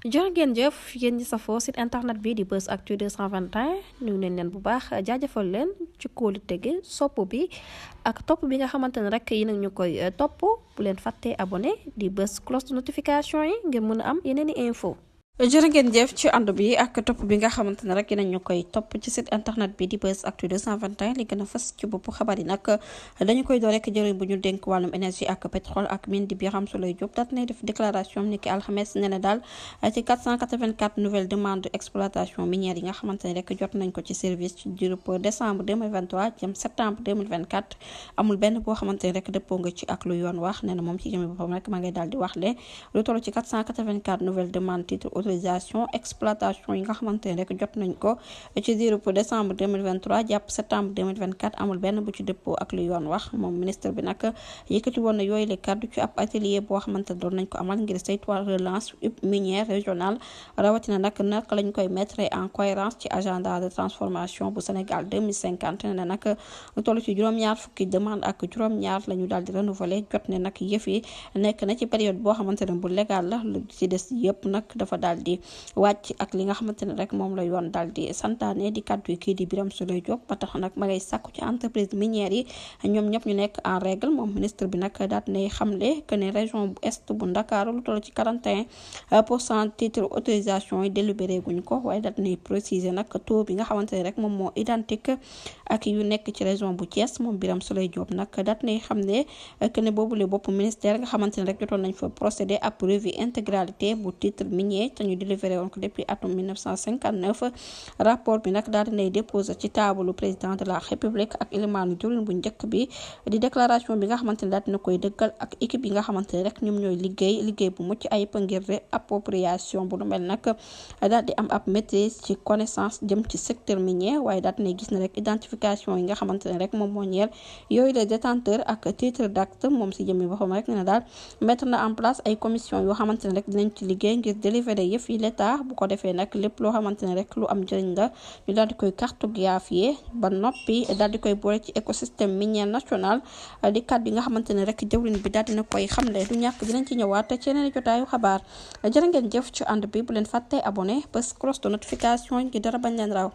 jërë ngeen jëf yéen ñi safoo site internet bi di Buzz Actu 221 nuyu nañ leen bu baax jaajëfal leen ci kóolu tege sopp bi ak topp bi nga xamante ne rek yi nag ñu koy topp bu leen fàttee abonné di bës cloche de notification yi ngir mën a am yeneen i info jërë ngeen jëf ci ànd bi ak topp bi nga xamante ne rek yéen ñu koy topp ci site internet bi di Buzz Actu 221 li gën a fës ci bopp xabar yi nag dañu koy door rek jëriñ bu ñu dénk wàllum énergie ak pétrole ak mine di Birame Souleye Diop daat nay def déclaration ni ki alxames ne na daal ci 484 nouvelles demandes exploitation minière yi nga xamante ne rek jot nañ ko ci service ci diirub décembre 2023 jëm septembre 2024 amul benn boo xamante ne rek dëppoo nga ci ak lu yoon wax nee na moom ci jëmi boppam rek ma ngay daal di wax le lu toll ci 484 nouvelles demandes titre autorisation exploitation yi nga xamante ne rek jot nañ ko ci diirub décembre 2023 jàpp septembre 2024 amul benn bu ci dëppoo ak lu yoon wax moom ministre bi nag yëkkati woon na yooyu le kaddu ci ab atelier boo xamante ne doon nañ ko amal ngir saytuwaat relance minière régionale rawatina nag naka lañ koy mettre en cohérence ci agenda de transformation bu Sénégal 2050 ne nag lu toll ci juróom-ñaar fukki demande ak juróom-ñaar la ñu daal di renouveler jot ne nag yëf yi nekk na ci période boo xamante ne bu légal la lu ci des yëpp nag dafa daal di wàcc ak li nga xamante ne rek moom la yoon daal di santaane di kaddu kii di Birame Souleye Diop ba tax nag ma ngay sàkku ci entreprise minière yi ñoom ñëpp ñu nekk en règle moom ministre bi nag daat nay xamle que ne région bu est bu Ndakaaru lu toll ci 41% titre autorisation yi délibéré guñ ko waaye daat nay préciser nag taux bi nga xamante ne rek moom moo identique ak yu nekk ci région bu Thiès moom Birame Souleye Diop nag daat nay xamle que ne boobule bopp ministère nga xamante ne rek jotoon nañ fa procéder à revue intégralité bu titre minier te ñu délivré woon ko depuis atum 1959 rapport bi nag daal dinay déposé ci taabalu président de la république ak ilimaanu jëwriñ bu njëkk bi di déclaration bi nga xamante ne daal dina koy dëggal ak équipe yi nga xamante ne rek ñoom ñooy liggéey bu mucc ayib ngir appropriation bu nu mel nag daal di am ab maîtrise ci connaissance jëm ci secteur minier waaye daal dinay gis ne rek identification yi nga xamante ne rek moom moo ñeel yooyu le détenteur ak titre d'acte moom si jëmmi boppam rek ne na daal mettre na en place ay commission yoo xamante ne rek dinañ ci liggéey ngir délivrer yëf yi l'état bu ko defee nag lépp loo xamante ne rek lu am njëriñ la ñu daal di koy cartographier ba noppi daal di koy boole ci écosystème minier national di kat bi nga xamante ne rek jëwriñ bi daal dina koy xamle du ñàkk dinañ ci ñëwaat ci yeneen jotaayu xabaar jërë ngeen jëf ci ànd bi bu leen fàtte abonné bés cloche de notification gi dara bañ leen raw